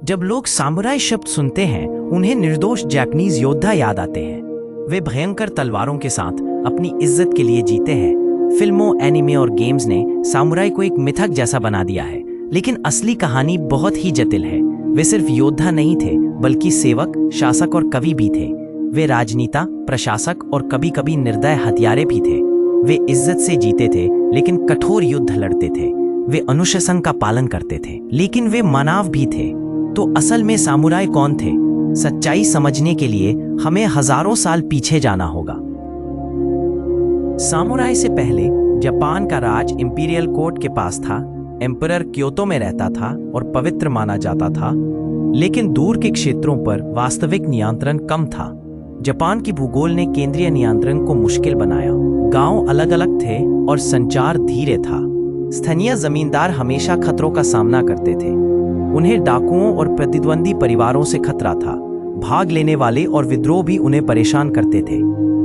जब लोग सामुराई शब्द सुनते हैं उन्हें निर्दोष जापानीज योद्धा याद आते हैं। वे भयंकर तलवारों के साथ अपनी इज्जत के लिए जीते हैं। फिल्मों, एनिमे और गेम्स ने सामुराई को एक मिथक जैसा बना दिया है, लेकिन असली कहानी बहुत ही जटिल है। वे सिर्फ योद्धा नहीं थे, बल्कि सेवक, शासक और कवि भी थे। वे राजनेता, प्रशासक और कभी कभी निर्दय हत्यारे भी थे। वे इज्जत से जीते थे, लेकिन कठोर युद्ध लड़ते थे। वे अनुशासन का पालन करते थे, लेकिन वे मानव भी थे। तो असल में सामुराई कौन थे? सच्चाई समझने के लिए हमें हजारों साल पीछे जाना होगा। सामुराई से पहले जापान का राज इंपीरियल कोर्ट के पास था। एम्परर क्योतो में रहता था और पवित्र माना जाता था, लेकिन दूर के क्षेत्रों पर वास्तविक नियंत्रण कम था। जापान की भूगोल ने केंद्रीय नियंत्रण को मुश्किल बनाया। गांव अलग अलग थे और संचार धीरे था। स्थानीय जमींदार हमेशा खतरों का सामना करते थे। उन्हें डाकुओं और प्रतिद्वंदी परिवारों से खतरा था। भाग लेने वाले और विद्रोह भी उन्हें परेशान करते थे।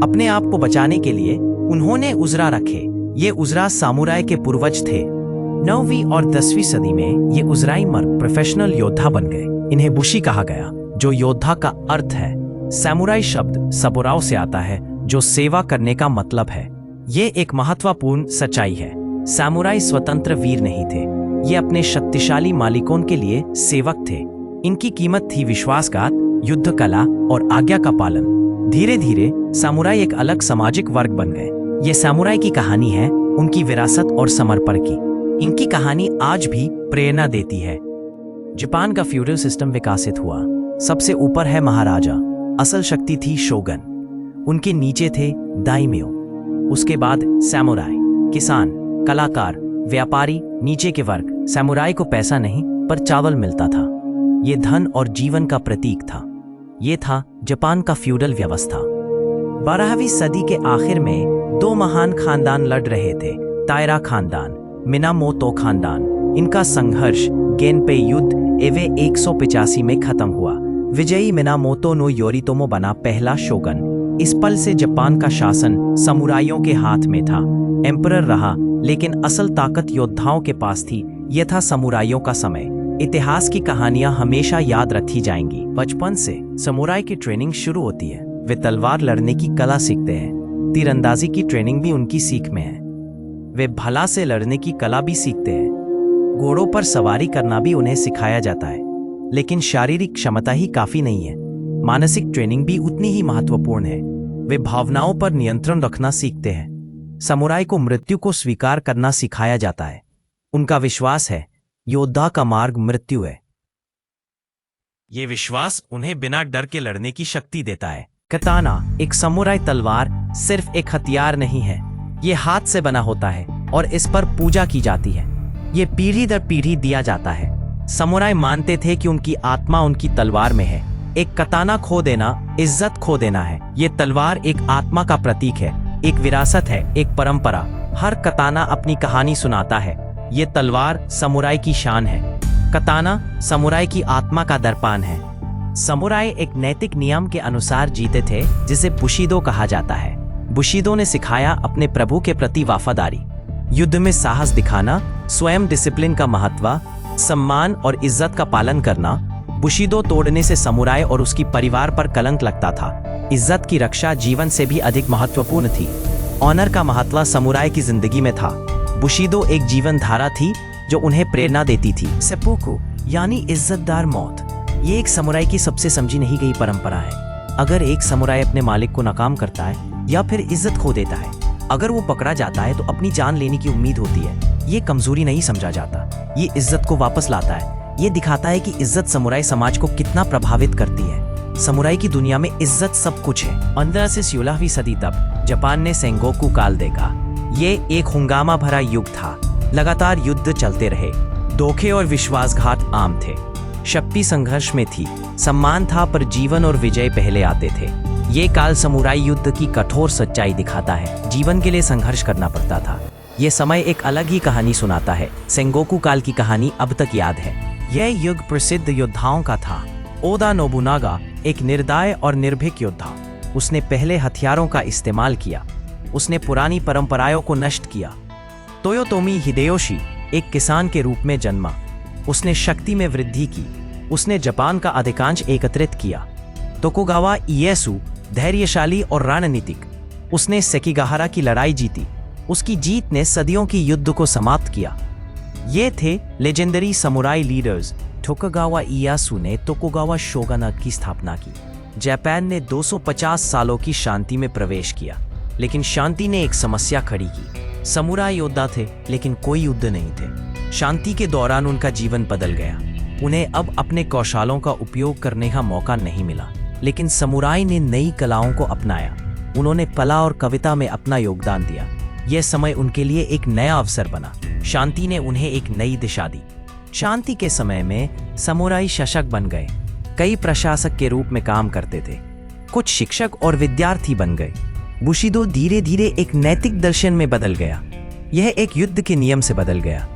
अपने आप को बचाने के लिए उन्होंने उजरा रखे। ये उजरा सामुराई के पूर्वज थे। 9वीं और 10वीं सदी में ये उजराई मर्द प्रोफेशनल योद्धा बन गए। इन्हें बुशी कहा गया, जो योद्धा का अर्थ है। सामुराई शब्द सबुराओ से आता है, जो सेवा करने का मतलब है। ये एक महत्वपूर्ण सच्चाई है। सामुराई स्वतंत्र वीर नहीं थे, ये अपने शक्तिशाली मालिकों के लिए सेवक थे। इनकी कीमत थी विश्वासघात, युद्ध कला और आज्ञा का पालन। धीरे धीरे सामुराई एक अलग सामाजिक वर्ग बन गए। ये सामुराई की कहानी है, उनकी विरासत और समर्पण की। इनकी कहानी आज भी प्रेरणा देती है। जापान का फ्यूडल सिस्टम विकसित हुआ। सबसे ऊपर है महाराजा, असल शक्ति थी शोगन। उनके नीचे थे दाइम्यो, उसके बाद सामुराई, किसान, कलाकार, व्यापारी, नीचे के वर्ग। सामुराई को पैसा नहीं पर चावल मिलता था। ये धन और जीवन का प्रतीक था। ये था जापान का फ्यूडल व्यवस्था। 12वीं सदी के आखिर में दो महान खानदान लड़ रहे थे, ताइरा खानदान, मिनामोतो खानदान। इनका संघर्ष गेनपे युद्ध एवे 185 में खत्म हुआ। विजयी मिनामोतो नो योरितोमो बना पहला शोगन। इस पल से जापान का शासन समुराइयों के हाथ में था। एम्परर रहा, लेकिन असल ताकत योद्धाओं के पास थी। यह था समुराइयों का समय। इतिहास की कहानियां हमेशा याद रखी जाएंगी। बचपन से समुराई की ट्रेनिंग शुरू होती है। वे तलवार लड़ने की कला सीखते हैं। तीरंदाजी की ट्रेनिंग भी उनकी सीख में है। वे भला से लड़ने की कला भी सीखते हैं। घोड़ों पर सवारी करना भी उन्हें सिखाया जाता है। लेकिन शारीरिक क्षमता ही काफी नहीं है, मानसिक ट्रेनिंग भी उतनी ही महत्वपूर्ण है। वे भावनाओं पर नियंत्रण रखना सीखते हैं। समुराई को मृत्यु को स्वीकार करना सिखाया जाता है। उनका विश्वास है, योद्धा का मार्ग मृत्यु है। ये विश्वास उन्हें बिना डर के लड़ने की शक्ति देता है। कताना, एक समुराई तलवार, सिर्फ एक हथियार नहीं है। ये हाथ से बना होता है और इस पर पूजा की जाती है। ये पीढ़ी दर पीढ़ी दिया जाता है। समुराई मानते थे कि उनकी आत्मा उनकी तलवार में है। एक कताना खो देना इज्जत खो देना है। ये तलवार एक आत्मा का प्रतीक है, एक विरासत है, एक परंपरा। हर कताना अपनी कहानी सुनाता है। ये तलवार समुराई की शान है। कताना समुराई की आत्मा का दर्पण है। समुराई एक नैतिक नियम के अनुसार जीते थे, जिसे बुशिदो कहा जाता है। बुशिदो ने सिखाया अपने प्रभु के प्रति वफादारी, युद्ध में साहस दिखाना, स्वयं डिसिप्लिन का महत्व, सम्मान और इज्जत का पालन करना। बुशिदो तोड़ने से समुराई और उसकी परिवार पर कलंक लगता था। इज्जत की रक्षा जीवन से भी अधिक महत्वपूर्ण थी। ऑनर का महत्व समुराई की जिंदगी में था। बुशिदो एक जीवन धारा थी जो उन्हें प्रेरणा देती थी। सेपुकु यानी इज्जतदार मौत, ये एक समुराई की सबसे समझी नहीं गई परंपरा है। अगर एक समुराई अपने मालिक को नाकाम करता है या फिर इज्जत खो देता है, अगर वो पकड़ा जाता है तो अपनी जान लेने की उम्मीद होती है। ये कमजोरी नहीं समझा जाता, ये इज्जत को वापस लाता है। ये दिखाता है कि इज्जत समुराई समाज को कितना प्रभावित करती है। समुराई की दुनिया में इज्जत सब कुछ है। 15 से 16वीं सदी तक जापान ने सेंगोकू काल देखा। ये एक हंगामा भरा युग था। लगातार युद्ध चलते रहे। धोखे और विश्वासघात आम थे। शक्ति संघर्ष में थी, सम्मान था, पर जीवन और विजय पहले आते थे। ये काल समुराई युद्ध की कठोर सच्चाई दिखाता है। जीवन के लिए संघर्ष करना पड़ता था। ये समय एक अलग ही कहानी सुनाता है। सेंगोकू काल की कहानी अब तक याद है। यह युग प्रसिद्ध योद्धाओं का था। ओदा नोबुनागा एक निर्दय और निर्भीक योद्धा। उसने पहले हथियारों का इस्तेमाल किया। उसने पुरानी परंपराओं को नष्ट किया। तोयोतोमी हिदेयोशी एक किसान के रूप में जन्मा। उसने शक्ति में वृद्धि की। उसने जापान का अधिकांश एकत्रित किया। तोकुगावा इएसु धैर्यशाली और रणनीतिक, उसने सेकिगाहारा की लड़ाई जीती। उसकी जीत ने सदियों की युद्ध को समाप्त किया। ये थे लेजेंडरी समुराई लीडर्स। तोकुगावा इएयासु ने तोकुगावा शोगुनात की स्थापना की। जापान ने 250 सालों की शांति में प्रवेश किया, लेकिन शांति ने एक समस्या खड़ी की। समुराई योद्धा थे, लेकिन कोई युद्ध नहीं थे। शांति के दौरान उनका जीवन बदल गया। उन्हें अब अपने कौशलों का उपयोग करने का मौका नहीं मिला, लेकिन समुराई ने नई कलाओं को अपनाया। उन्होंने कला और कविता में अपना योगदान दिया। यह समय उनके लिए एक नया अवसर बना। शांति ने उन्हें एक नई दिशा दी। शांति के समय में समुराई शासक बन गए। कई प्रशासक के रूप में काम करते थे। कुछ शिक्षक और विद्यार्थी बन गए। बुशिदो धीरे धीरे एक नैतिक दर्शन में बदल गया। यह एक युद्ध के नियम से बदल गया।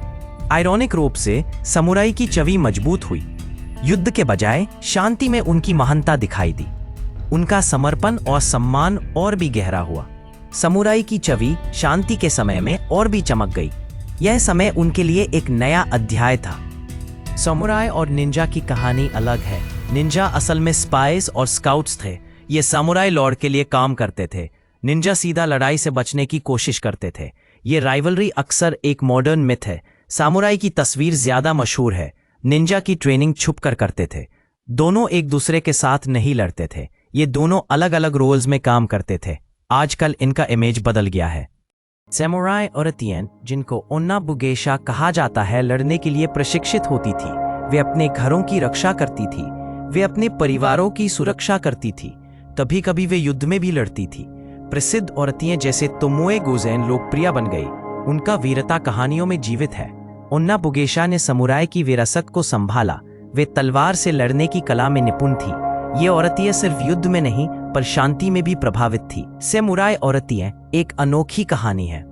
आयरॉनिक रूप से समुराई की छवि मजबूत हुई। युद्ध के बजाय शांति में उनकी महानता दिखाई दी। उनका समर्पण और सम्मान और भी गहरा हुआ। समुराई की छवि शांति के समय में और भी चमक गई। यह समय उनके लिए एक नया अध्याय था। समुराई और निंजा की कहानी अलग है। निंजा असल में स्पाइस और स्काउट्स थे। ये समुराई लॉर्ड के लिए काम करते थे। निंजा सीधा लड़ाई से बचने की कोशिश करते थे। ये राइवलरी अक्सर एक मॉडर्न मिथ है। समुराई की तस्वीर ज्यादा मशहूर है। निंजा की ट्रेनिंग छुप कर करते थे। दोनों एक दूसरे के साथ नहीं लड़ते थे। ये दोनों अलग अलग रोल्स में काम करते थे। आजकल इनका इमेज बदल गया है। समुराई औरतें, जिनको ओन्ना बुगेशा कहा जाता है, लड़ने के लिए प्रशिक्षित होती थी। वे अपने घरों की रक्षा करती थी। वे अपने परिवारों की सुरक्षा करती थी। कभी कभी वे युद्ध में भी लड़ती थी। प्रसिद्ध औरतें जैसे तोमोए गोज़ेन लोकप्रिय बन गई। उनका वीरता कहानियों में जीवित है। ओन्ना बुगेशा ने समुराई की विरासत को संभाला। वे तलवार से लड़ने की कला में निपुण थी। ये औरतें सिर्फ युद्ध में नहीं पर शांति में भी प्रभावित थी। समुराई औरतें एक अनोखी कहानी है।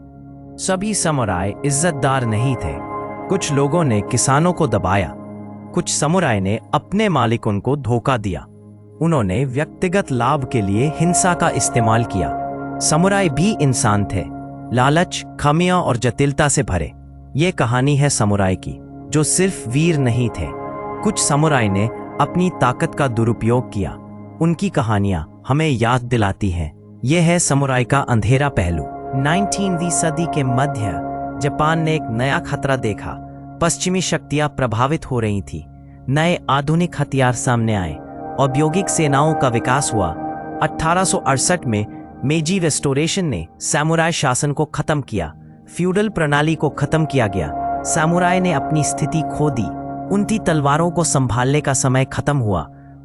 सभी समुराई इज्जतदार नहीं थे। कुछ लोगों ने किसानों को दबाया। कुछ समुराई ने अपने मालिकों को धोखा दिया। उन्होंने व्यक्तिगत लाभ के लिए हिंसा का इस्तेमाल किया। समुराई भी इंसान थे, लालच, खामियां और जटिलता से भरे। ये कहानी है समुराई की, जो सिर्फ वीर नहीं थे। कुछ समुराई ने अपनी ताकत का दुरुपयोग किया। उनकी कहानियां हमें याद दिलाती हैं। यह है समुराई का अंधेरा पहलू। 19वीं सदी के मध्य जापान ने एक नया खतरा देखा। पश्चिमी शक्तियां प्रभावित हो रही थी। नए आधुनिक हथियार सामने आए। औद्योगिक सेनाओं का विकास हुआ। 1868 में मेजी रेस्टोरेशन ने समुराई शासन को खत्म किया। फ्यूडल प्रणाली को खत्म किया गया। समुराई ने अपनी स्थिति खो दी। उनकी तलवारों को संभालने का समय खत्म हुआ।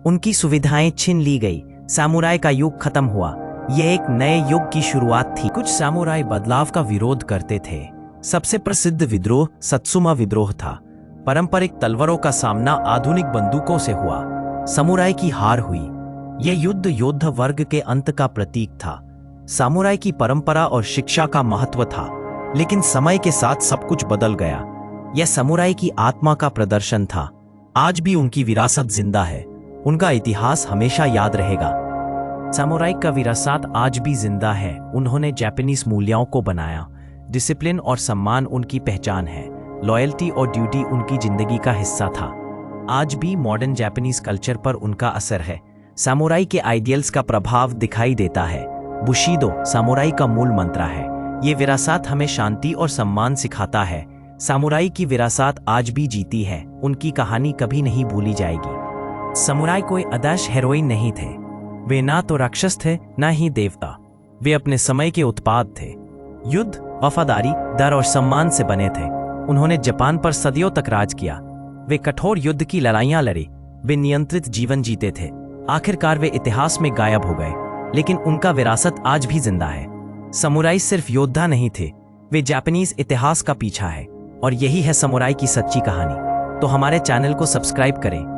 उनकी सुविधाएं छीन ली गई। समुराई का युग खत्म हुआ। यह एक नए युग की शुरुआत थी। कुछ समुराई बदलाव का विरोध करते थे। सबसे प्रसिद्ध विद्रोह सत्सुमा विद्रोह था। पारंपरिक तलवारों का सामना आधुनिक बंदूकों से हुआ। समुराई की हार हुई। यह युद्ध योद्धा वर्ग के अंत का प्रतीक था। समुराई की परंपरा और शिक्षा का महत्व था, लेकिन समय के साथ सब कुछ बदल गया। यह समुराई की आत्मा का प्रदर्शन था। आज भी उनकी विरासत जिंदा है। उनका इतिहास हमेशा याद रहेगा। समुराई का विरासत आज भी जिंदा है। उन्होंने जापानीज मूल्यों को बनाया। डिसिप्लिन और सम्मान उनकी पहचान है। लॉयल्टी और ड्यूटी उनकी जिंदगी का हिस्सा था। आज भी मॉडर्न जापानीज कल्चर पर उनका असर है। समुराई के आइडियल्स का प्रभाव दिखाई देता है। बुशिदो समुराई का मूल मंत्र है। ये विरासत हमें शांति और सम्मान सिखाता है। समुराई की विरासत आज भी जीती है। उनकी कहानी कभी नहीं भूली जाएगी। समुराई कोई आदर्श हीरोइन नहीं थे। वे ना तो राक्षस थे, ना ही देवता। वे अपने समय के उत्पाद थे। युद्ध, वफादारी, डर और सम्मान से बने थे। उन्होंने जापान पर सदियों तक राज किया। वे कठोर युद्ध की लड़ाइयां लड़ी। वे नियंत्रित जीवन जीते थे। आखिरकार वे इतिहास में गायब हो गए, लेकिन उनका विरासत आज भी जिंदा है। समुराई सिर्फ योद्धा नहीं थे, वे जापानीज इतिहास का पीछा है। और यही है समुराई की सच्ची कहानी। तो हमारे चैनल को सब्सक्राइब करें